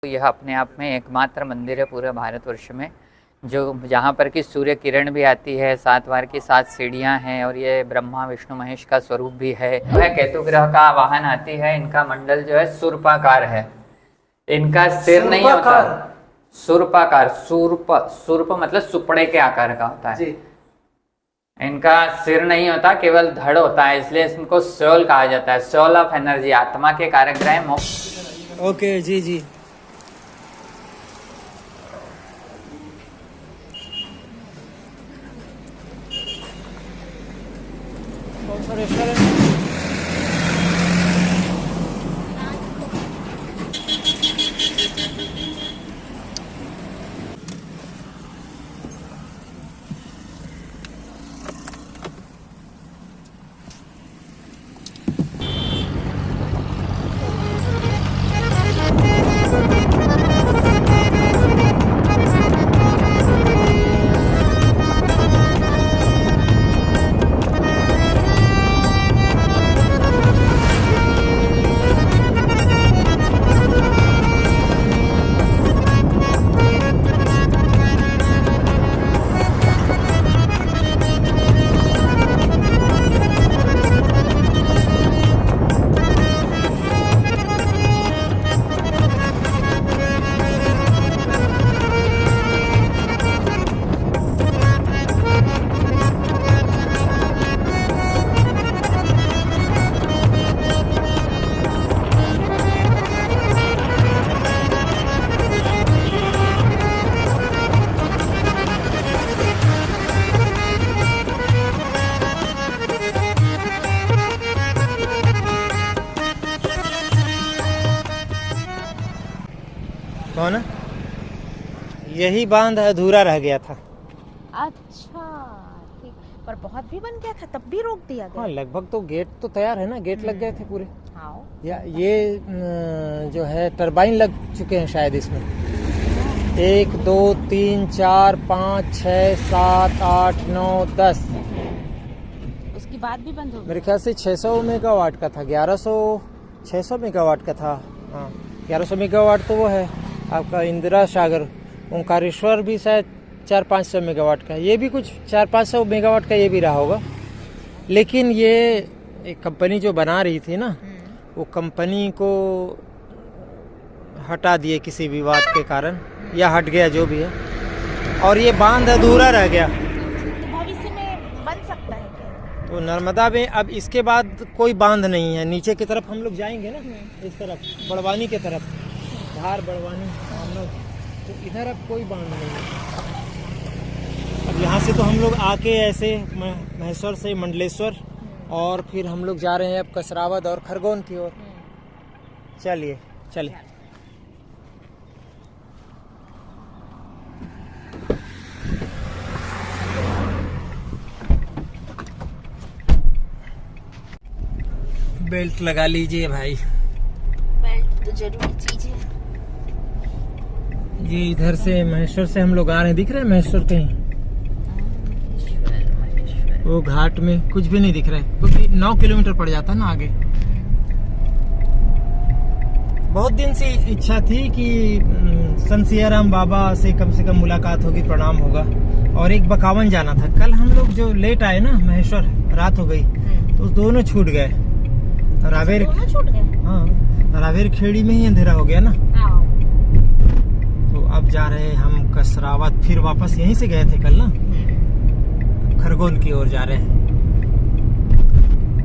यह अपने आप में एकमात्र मंदिर है पूरे भारतवर्ष में जो जहाँ पर कि सूर्य किरण भी आती है, 7 बार की 7 सीढ़ियाँ हैं और ये ब्रह्मा विष्णु महेश का स्वरूप भी है। वह केतु ग्रह का वाहन आती है। इनका मंडल जो है सूर्पाकार है। इनका सिर नहीं होता, सूर्पाकार, सूर्प मतलब सुपड़े के आकार का होता है। इनका सिर नहीं होता, केवल धड़ होता है, इसलिए इनको सोल कहा जाता है। सोल ऑफ एनर्जी, आत्मा के कारक ग्रह मोक्ष। ओके जी जी। कौन सा रेस्टोरेंट? कौन है? यही बांध अधूरा रह गया था। अच्छा ठीक, पर बहुत भी बन गया था तब भी रोक दिया गया। हाँ, लगभग तो गेट तो तैयार है ना, गेट लग गए थे पूरे। हाँ। या ये जो है टरबाइन लग चुके हैं शायद इसमें। 1 2 3 4 5 6 7 8 9 10। उसके बाद भी बंद हो गया। मेरे ख्याल से 600 मेगावाट का था, 600 मेगावाट का था। हाँ, 1100 मेगावाट तो वो है आपका इंदिरा सागर। ओंकारेश्वर भी शायद 400-500 मेगावाट का है। ये भी कुछ 400-500 मेगावाट का ये भी रहा होगा। लेकिन ये एक कंपनी जो बना रही थी ना, वो कंपनी को हटा दिए किसी विवाद के कारण, या हट गया जो भी है, और ये बांध अधूरा रह गया। तो भविष्य में बन सकता है क्या? तो नर्मदा में अब इसके बाद कोई बांध नहीं है। नीचे की तरफ हम लोग जाएंगे ना, इस तरफ बड़वानी की तरफ, धार बड़वानी हम लोग, तो इधर अब कोई बांध नहीं है। अब यहाँ से तो हम लोग आके ऐसे महेश्वर से मंडलेश्वर, और फिर हम लोग जा रहे हैं अब कसरावद और खरगोन की ओर। चलिए चलिए। बेल्ट लगा लीजिए भाई, बेल्ट तो जरूरी चीज है। ये इधर से महेश्वर से हम लोग आ रहे हैं। दिख रहे हैं महेश्वर कहीं? वो घाट में कुछ भी नहीं दिख रहा है, क्योंकि 9 किलोमीटर पड़ जाता है ना आगे। बहुत दिन से इच्छा थी कि संत सियाराम बाबा से कम मुलाकात होगी, प्रणाम होगा, और एक बकावन जाना था। कल हम लोग जो लेट आए ना महेश्वर, रात हो गई, तो दोनों छूट गए। रावेर छूट गए। हाँ, रावेर खेड़ी में ही अंधेरा हो गया ना। तो अब जा रहे हैं हम कसरावद। फिर वापस यहीं से गए थे कल ना, खरगोन की ओर जा रहे हैं।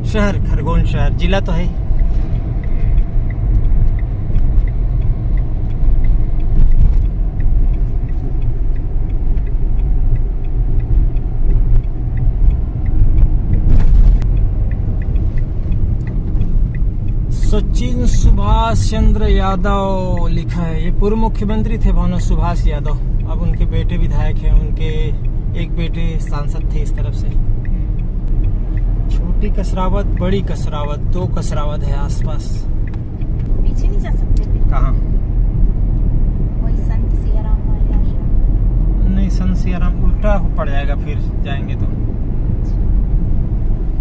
शहर खरगोन शहर, जिला तो है। सचिन सुभाष चंद्र यादव लिखा है। ये पूर्व मुख्यमंत्री थे भानु सुभाष यादव, अब उनके बेटे विधायक हैं। उनके एक बेटे सांसद थे इस तरफ से। छोटी कसरावद, बड़ी कसरावद, 2 कसरावद है आसपास। पीछे नहीं जा सकते फिर? कहाँ? वही संत सियाराम वाले आश्रम। नहीं, संत सियाराम उल्टा पड़ जाएगा फिर जाएंगे तो।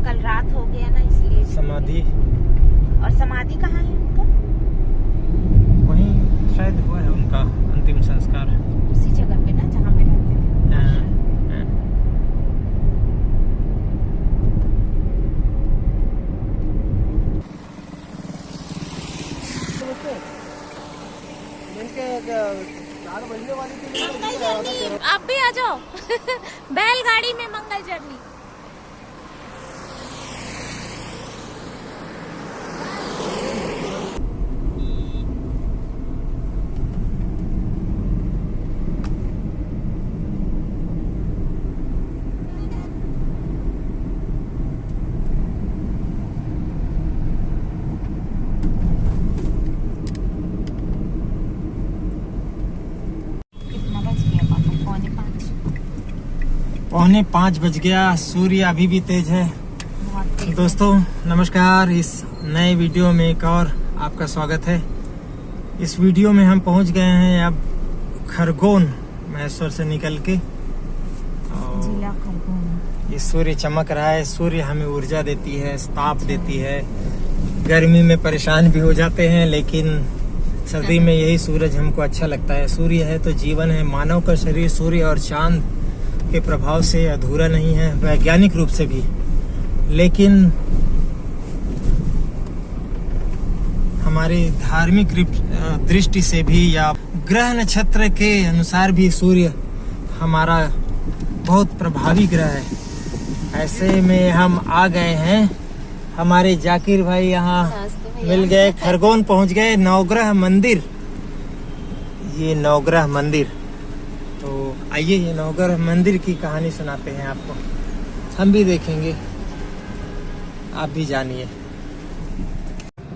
कल रात हो गया ना, इसलिए। समाधि। और समाधि कहाँ है उनका? वहीं शायद हुआ है उनका अंतिम संस्कार। उसी जगह पे ना जहाँ पे रहते थे। हाँ, मंगल जर्नी, आप भी आ जाओ। बैलगाड़ी में मंगल जर्नी। कितना बज गया पापा? 4:45। 4:45 बज गया। सूर्य अभी भी तेज है। बहुत तेज है। दोस्तों नमस्कार, इस नए वीडियो में एक और आपका स्वागत है। इस वीडियो में हम पहुंच गए हैं अब खरगोन, महेश्वर से निकल के। जिला खरगोन। ये सूर्य चमक रहा है। सूर्य हमें ऊर्जा देती है, ताप देती है। गर्मी में परेशान भी हो जाते हैं, लेकिन सर्दी में यही सूरज हमको अच्छा लगता है। सूर्य है तो जीवन है। मानव का शरीर सूर्य और चांद के प्रभाव से अधूरा नहीं है, वैज्ञानिक रूप से भी। लेकिन हमारी धार्मिक दृष्टि से भी या ग्रह नक्षत्र के अनुसार भी सूर्य हमारा बहुत प्रभावी ग्रह है। ऐसे में हम आ गए हैं, हमारे जाकिर भाई यहाँ मिल गए। खरगोन पहुँच गए। नवग्रह मंदिर, ये नवग्रह मंदिर। तो आइए ये नवग्रह मंदिर की कहानी सुनाते हैं आपको। हम भी देखेंगे, आप भी जानिए।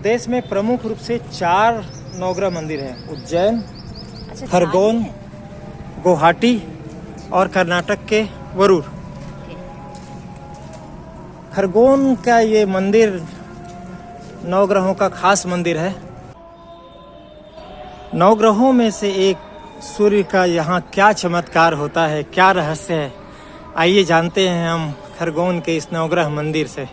देश में प्रमुख रूप से 4 नवग्रह मंदिर हैं। उज्जैन, अच्छा, खरगोन, गुवाहाटी और कर्नाटक के वरुर। खरगोन का ये मंदिर नवग्रहों का खास मंदिर है। नवग्रहों में से एक सूर्य का यहाँ क्या चमत्कार होता है, क्या रहस्य है, आइए जानते हैं हम खरगोन के इस नवग्रह मंदिर से।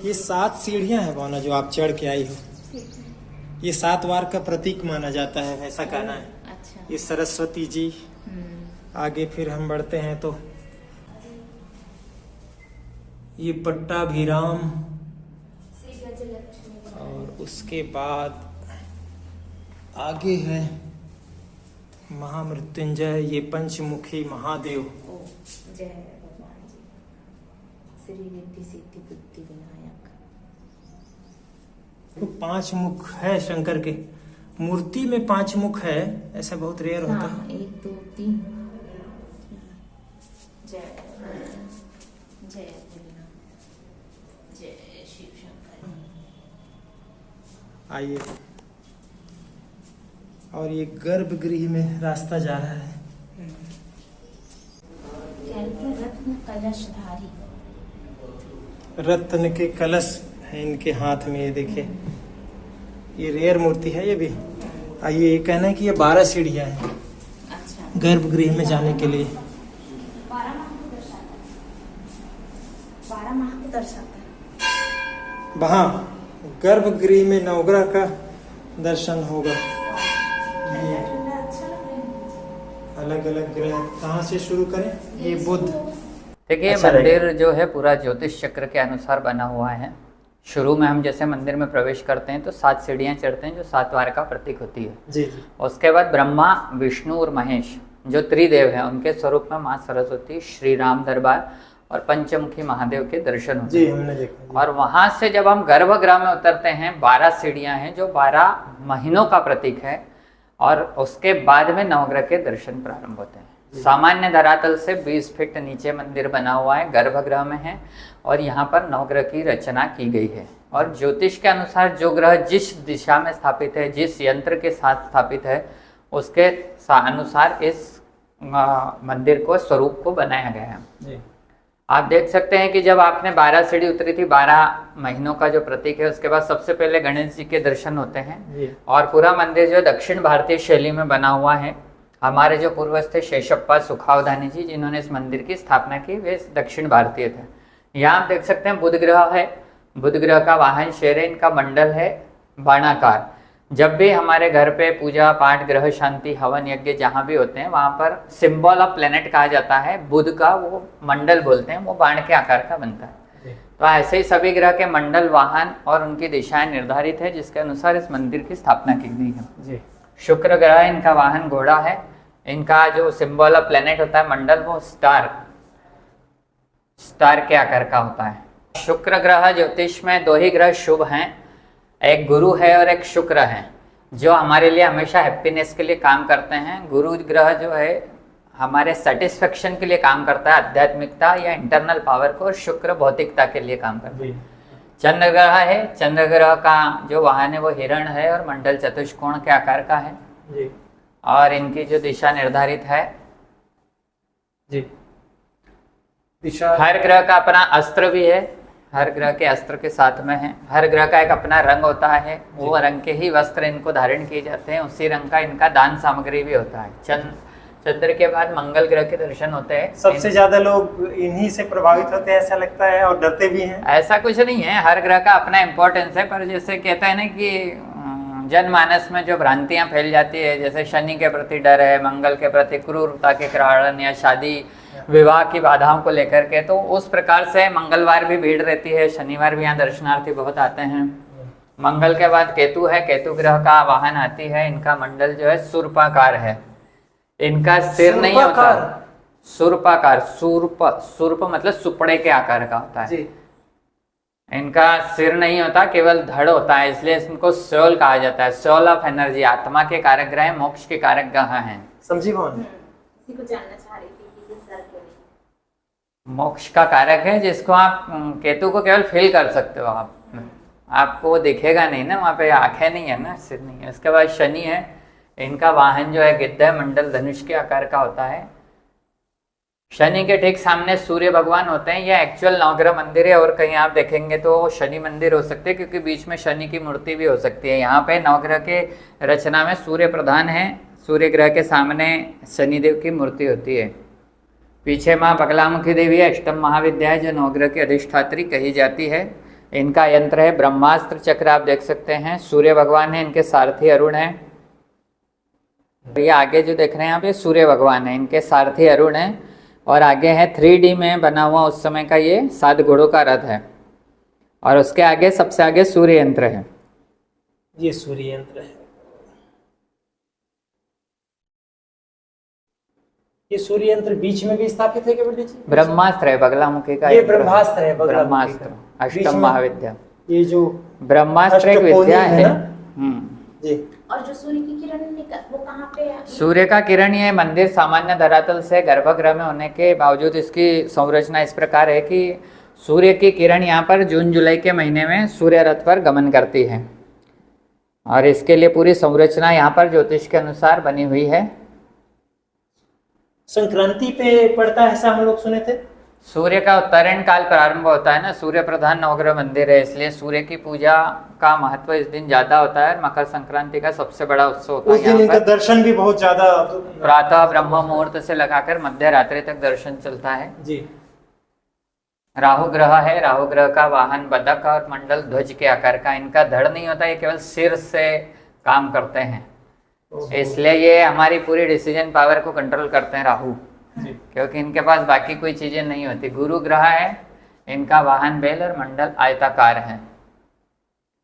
ये 7 सीढ़ियां हैं भावना, जो आप चढ़ के आई हो। ये 7 वार का प्रतीक माना जाता है, ऐसा कहना है। अच्छा। ये सरस्वती जी। आगे फिर हम बढ़ते हैं तो ये पट्टाभिराम, और उसके बाद आगे है महामृत्युंजय, ये पंचमुखी महादेव। जय भगवान जी। श्री रिद्धि सिद्धि बुद्धि विनायक। तो 5 मुख है शंकर के। मूर्ति में 5 मुख है, ऐसा बहुत रेयर होता है। 1 2 3। जय जय जय शिव शंकर। आइए, और ये गर्भगृह में रास्ता जा रहा है। कलशधारी। रत्न के कलश है इनके हाथ में, ये देखिए, ये रेयर मूर्ति है ये भी। आइए, ये कहना है कि ये 12 सीढ़ियाँ हैं अच्छा, गर्भगृह में जाने के लिए। 12 माह को दर्शाता है, 12 माह को दर्शाता है। वहाँ गर्भगृह में नवग्रह का दर्शन होगा। ये अच्छा लग रहा है। अलग अलग ग्रह कहाँ से शुरू करें? ये बुध। देखिए, अच्छा मंदिर जो है पूरा ज्योतिष चक्र के अनुसार बना हुआ है। शुरू में हम जैसे मंदिर में प्रवेश करते हैं तो 7 सीढ़ियाँ चढ़ते हैं जो 7 द्वार का प्रतीक होती है। जी जी। उसके बाद ब्रह्मा, विष्णु और महेश जो त्रिदेव हैं उनके स्वरूप में माँ सरस्वती, श्री राम दरबार और पंचमुखी महादेव के दर्शन होते जी, हैं। हमने देखा जी। और वहाँ से जब हम गर्भगृह में उतरते हैं 12 सीढ़ियाँ हैं जो 12 महीनों का प्रतीक है और उसके बाद में नवग्रह के दर्शन प्रारंभ होते हैं। सामान्य धरातल से 20 फीट नीचे मंदिर बना हुआ है, गर्भगृह में है और यहाँ पर नवग्रह की रचना की गई है। और ज्योतिष के अनुसार जो ग्रह जिस दिशा में स्थापित है, जिस यंत्र के साथ स्थापित है, उसके अनुसार इस मंदिर को स्वरूप को बनाया गया है। जी। आप देख सकते हैं कि जब आपने 12 सीढ़ी उतरी थी, 12 महीनों का जो प्रतीक है, उसके बाद सबसे पहले गणेश जी के दर्शन होते हैं। जी। और पूरा मंदिर जो दक्षिण भारतीय शैली में बना हुआ है। हमारे जो पूर्वज थे शेषप्पा सुखावधानी जी, जिन्होंने इस मंदिर की स्थापना की, वे दक्षिण भारतीय थे। यहाँ आप देख सकते हैं बुध ग्रह है, बुध ग्रह का वाहन शेर है, इनका मंडल है बाणाकार। जब भी हमारे घर पे पूजा पाठ, ग्रह शांति, हवन यज्ञ जहाँ भी होते हैं, वहाँ पर सिंबल ऑफ प्लेनेट कहा जाता है। बुध का वो मंडल बोलते हैं, वो बाण के आकार का बनता है। तो ऐसे ही सभी ग्रह के मंडल, वाहन और उनकी दिशाएं निर्धारित है, जिसके अनुसार इस मंदिर की स्थापना की गई है। जी। शुक्र ग्रह, इनका वाहन घोड़ा है। इनका जो सिंबल ऑफ प्लेनेट होता है मंडल, वो स्टार के आकार का होता है। शुक्र ग्रह ज्योतिष में 2 ही ग्रह शुभ हैं, एक गुरु है और एक शुक्र है, जो हमारे लिए हमेशा हैप्पीनेस के लिए काम करते हैं। गुरु ग्रह जो है हमारे सेटिस्फेक्शन के लिए काम करता है, आध्यात्मिकता या इंटरनल पावर को, और शुक्र भौतिकता के लिए काम करता है। चंद्र ग्रह है, चंद्र ग्रह का जो वाहन है वो हिरण है और मंडल चतुष्कोण के आकार का है। जी। और इनकी जो दिशा निर्धारित है, जी, दिशा। हर ग्रह का अपना अस्त्र भी है, हर ग्रह के अस्त्र के साथ में है। हर ग्रह का एक अपना रंग होता है, वो रंग के ही वस्त्र इनको धारण किए जाते हैं, उसी रंग का इनका दान सामग्री भी होता है। चंद्र के बाद मंगल ग्रह के दर्शन होते हैं। सबसे ज्यादा लोग इन्हीं से प्रभावित होते हैं ऐसा लगता है, और डरते भी हैं। ऐसा कुछ नहीं है, हर ग्रह का अपना इम्पोर्टेंस है। पर जैसे कहते हैं ना कि जनमानस में जो भ्रांतियां फैल जाती है, जैसे शनि के प्रति डर है, मंगल के प्रति क्रूरता के कारण, या शादी विवाह की बाधाओं को लेकर के, तो उस प्रकार से मंगलवार भी भीड़ रहती है, शनिवार भी यहाँ दर्शनार्थी बहुत आते हैं। मंगल के बाद केतु है, केतु ग्रह का वाहन हाथी है। इनका मंडल जो है सूर्पाकार है, इनका सिर नहीं होता, सूर्पाकार, सूर्प मतलब सुपड़े के आकार का होता है जी। इनका सिर नहीं होता, केवल धड़ होता है, इसलिए इनको सोल कहा जाता है। सोल ऑफ एनर्जी, आत्मा के कारक ग्रह, मोक्ष के कारक ग्रह हैं। समझी कौन? इसी को जानना चाह रही थी कि सर क्यों नहीं। मोक्ष का कारक है, जिसको आप केतु को केवल फील कर सकते हो, आपको वो दिखेगा नहीं ना, वहाँ पे आंखें नहीं है ना, सिर नहीं है। उसके बाद शनि है, इनका वाहन जो है गिद्ध है, मंडल धनुष के आकार का होता है। शनि के ठीक सामने सूर्य भगवान होते हैं। यह एक्चुअल नवग्रह मंदिर है, और कहीं आप देखेंगे तो शनि मंदिर हो सकते हैं, क्योंकि बीच में शनि की मूर्ति भी हो सकती है। यहाँ पे नवग्रह के रचना में सूर्य प्रधान है, सूर्य ग्रह के सामने शनिदेव की मूर्ति होती है। पीछे माँ बगलामुखी देवी है, अष्टम महाविद्या है, जो नवग्रह की अधिष्ठात्री कही जाती है। इनका यंत्र है ब्रह्मास्त्र चक्र, आप देख सकते हैं। सूर्य भगवान है, इनके सारथी अरुण है। ये आगे जो देख रहे हैं आप, ये सूर्य भगवान है, इनके सारथी अरुण है। और आगे है 3D में बना हुआ उस समय का ये 7 घोड़ों का रथ है, और उसके आगे सबसे आगे सूर्य यंत्र है। ये सूर्य यंत्र है। ये सूर्य यंत्र बीच में भी स्थापित है क्या बेटे जी? ब्रह्मास्त्र है, बगलामुखी का ये ब्रह्मास्त्र है, ब्रह्मास्त्र, अष्टम महाविद्या। ये जो ब्रह्मास्त्र एक विद्या है। जी। और जो सूर्य की किरण वो कहाँ पे है? सूर्य का किरण, ये मंदिर सामान्य धरातल से गर्भगृह में होने के बावजूद इसकी संरचना इस प्रकार है कि सूर्य की किरण यहाँ पर जून जुलाई के महीने में सूर्य रथ पर गमन करती है, और इसके लिए पूरी संरचना यहाँ पर ज्योतिष के अनुसार बनी हुई है। संक्रांति पे पड़ता है ऐसा हम लोग सुने थे। सूर्य का उत्तरायण काल प्रारंभ होता है ना, सूर्य प्रधान नवग्रह मंदिर है, इसलिए सूर्य की पूजा का महत्व इस दिन ज्यादा होता है। मकर संक्रांति का सबसे बड़ा उत्सव होता है। उस दिन इनका दर्शन भी बहुत ज्यादा प्रातः ब्रह्म मुहूर्त से लगाकर मध्य रात्रि तक दर्शन चलता है जी। राहु ग्रह है, राहु ग्रह का वाहन बदक और मंडल ध्वज के आकार का, इनका धड़ नहीं होता, ये केवल सिर से काम करते हैं, इसलिए ये हमारी पूरी डिसीजन पावर को कंट्रोल करते हैं राहु, क्योंकि इनके पास बाकी कोई चीजें नहीं होती। गुरु ग्रह है, इनका वाहन बैल और मंडल आयताकार है।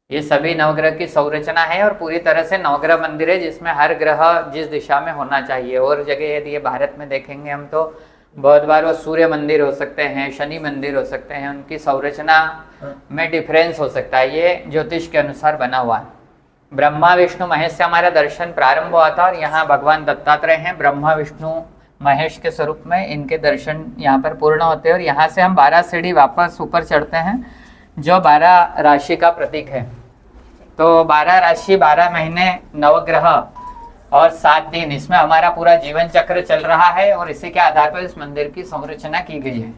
ये सभी नवग्रह की संरचना है और पूरी तरह से नवग्रह मंदिर है, जिसमें हर ग्रह जिस दिशा में होना चाहिए। और जगह यदि ये भारत में देखेंगे हम तो बहुत बार वो सूर्य मंदिर हो सकते हैं, शनि मंदिर हो सकते हैं, उनकी संरचना में डिफरेंस हो सकता है। ये ज्योतिष के अनुसार बना हुआ है। ब्रह्मा विष्णु महेश से हमारा दर्शन प्रारंभ हुआ था और यहाँ भगवान दत्तात्रेय हैं, ब्रह्मा विष्णु महेश के स्वरूप में इनके दर्शन यहाँ पर पूर्ण होते हैं। और यहाँ से हम 12 सीढ़ी वापस ऊपर चढ़ते हैं, जो 12 राशि का प्रतीक है। तो 12 राशि, 12 महीने, नवग्रह और 7 दिन, इसमें हमारा पूरा जीवन चक्र चल रहा है और इसी के आधार पर इस मंदिर की संरचना की गई है।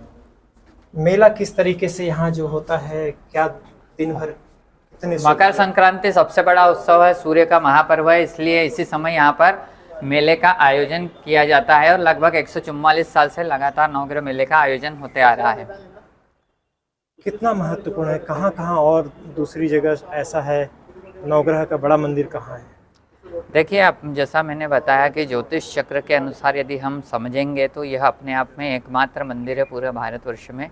मेला किस तरीके से यहाँ जो होता है, क्या दिन भर कितने? मकर संक्रांति सबसे बड़ा उत्सव है, सूर्य का महापर्व है, इसलिए इसी समय यहाँ पर मेले का आयोजन किया जाता है और लगभग 144 साल से लगातार नवग्रह मेले का आयोजन होते आ रहा है। कितना महत्वपूर्ण है? कहाँ कहाँ और दूसरी जगह ऐसा है नवग्रह का बड़ा मंदिर कहाँ है? देखिए, आप जैसा मैंने बताया कि ज्योतिष चक्र के अनुसार यदि हम समझेंगे तो यह अपने आप में एकमात्र मंदिर है पूरे भारतवर्ष में,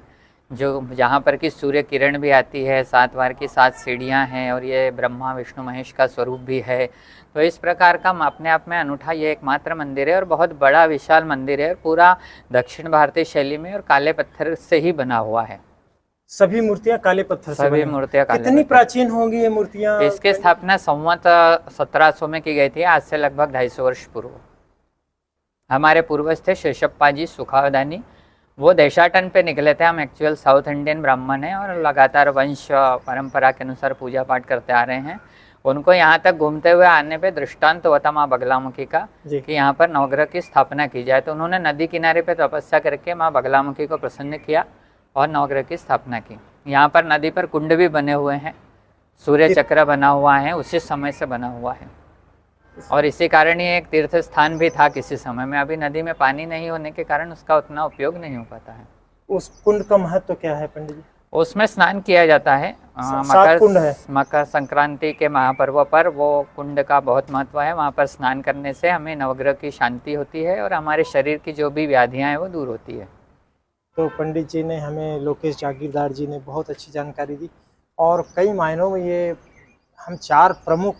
जो जहाँ पर कि सूर्य किरण भी आती है, 7 बार की 7 सीढ़ियाँ हैं और ये ब्रह्मा विष्णु महेश का स्वरूप भी है। तो इस प्रकार का अपने आप में अनूठा ये एकमात्र मंदिर है और बहुत बड़ा विशाल मंदिर है, पूरा दक्षिण भारतीय शैली में और काले पत्थर से ही बना हुआ है। सभी मूर्तियां काले पत्थर से सभी मूर्तियां काले कितनी प्राचीन होंगी ये मूर्तियां? इसकी स्थापना संवत 1700 में की गई थी, आज से लगभग 250 वर्ष पूर्व। हमारे पूर्वज थे शेषप्पा जी सुखावधानी, वो देशाटन पे निकले थे। हम एक्चुअल साउथ इंडियन ब्राह्मण हैं और लगातार वंश परंपरा के अनुसार पूजा पाठ करते आ रहे हैं। उनको यहाँ तक घूमते हुए आने पे दृष्टांत हुआ था माँ बगलामुखी का कि यहाँ पर नवग्रह की स्थापना की जाए। तो उन्होंने नदी किनारे पे तपस्या करके माँ बगलामुखी को प्रसन्न किया और नवग्रह की स्थापना की। यहाँ पर नदी पर कुंड भी बने हुए हैं, सूर्य चक्र बना हुआ है, उसी समय से बना हुआ है और इसी कारण ये एक तीर्थ स्थान भी था किसी समय में। अभी नदी में पानी नहीं होने के कारण उसका उतना उपयोग नहीं हो पाता है। उस कुंड का महत्व क्या है पंडित जी? उसमें स्नान किया जाता है। मकर संक्रांति के महापर्व पर वो कुंड का बहुत महत्व है। वहाँ पर स्नान करने से हमें नवग्रह की शांति होती है और हमारे शरीर की जो भी व्याधियाँ हैं वो दूर होती है। तो पंडित जी ने हमें, लोकेश जागीरदार जी ने बहुत अच्छी जानकारी दी और कई मायनों में ये हम 4 प्रमुख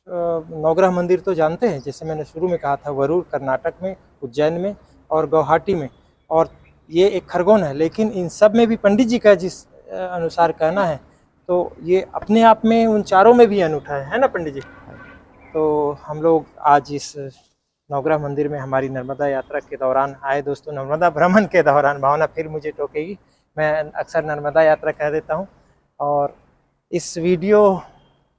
नवग्रह मंदिर तो जानते हैं, जैसे मैंने शुरू में कहा था, वरुर कर्नाटक में, उज्जैन में और गुवाहाटी में, और ये एक खरगोन है। लेकिन इन सब में भी पंडित जी का जिस अनुसार कहना है तो ये अपने आप में उन 4 में भी अनूठा है ना पंडित जी? तो हम लोग आज इस नवग्रह मंदिर में हमारी नर्मदा यात्रा के दौरान आए। दोस्तों, नर्मदा भ्रमण के दौरान, भावना फिर मुझे टोकेगी, मैं अक्सर नर्मदा यात्रा कह देता हूँ। और इस वीडियो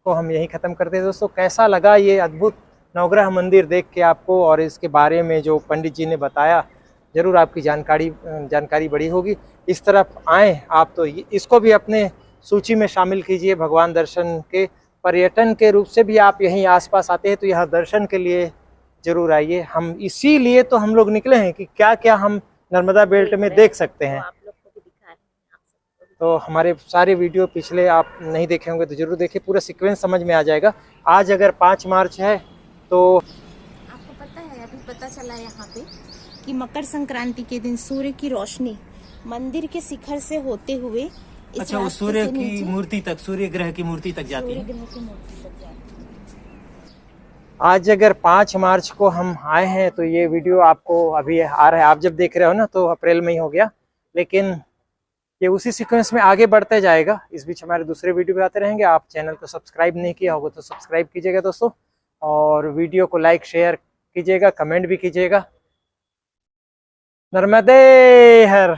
को हम यहीं ख़त्म करते हैं। दोस्तों, कैसा लगा ये अद्भुत नवग्रह मंदिर देख के आपको, और इसके बारे में जो पंडित जी ने बताया, ज़रूर आपकी जानकारी बड़ी होगी। इस तरफ आएँ आप तो इसको भी अपने सूची में शामिल कीजिए। भगवान दर्शन के पर्यटन के रूप से भी आप यहीं आसपास आते हैं तो यहाँ दर्शन के लिए जरूर आइए। हम इसीलिए तो हम लोग निकले हैं कि क्या क्या हम नर्मदा बेल्ट में देख सकते हैं। तो हमारे सारे वीडियो पिछले आप नहीं देखे होंगे तो जरूर देखिए, पूरा सीक्वेंस समझ में आ जाएगा। आज अगर 5 मार्च है तो आपको पता है, अभी पता चला यहाँ पे कि मकर संक्रांति के दिन सूर्य की रोशनी मंदिर के शिखर से होते हुए अच्छा, वो सूर्य की मूर्ति तक, सूर्य ग्रह की मूर्ति तक जाती है। आज अगर 5 मार्च को हम आए हैं तो ये वीडियो आपको अभी आ रहा है, आप जब देख रहे हो ना तो अप्रैल में ही हो गया, लेकिन ये उसी सीक्वेंस में आगे बढ़ते जाएगा। इस बीच हमारे दूसरे वीडियो भी आते रहेंगे। आप चैनल को सब्सक्राइब नहीं किया होगा तो सब्सक्राइब कीजिएगा दोस्तों, और वीडियो को लाइक शेयर कीजिएगा, कमेंट भी कीजिएगा। नर्मदे हर।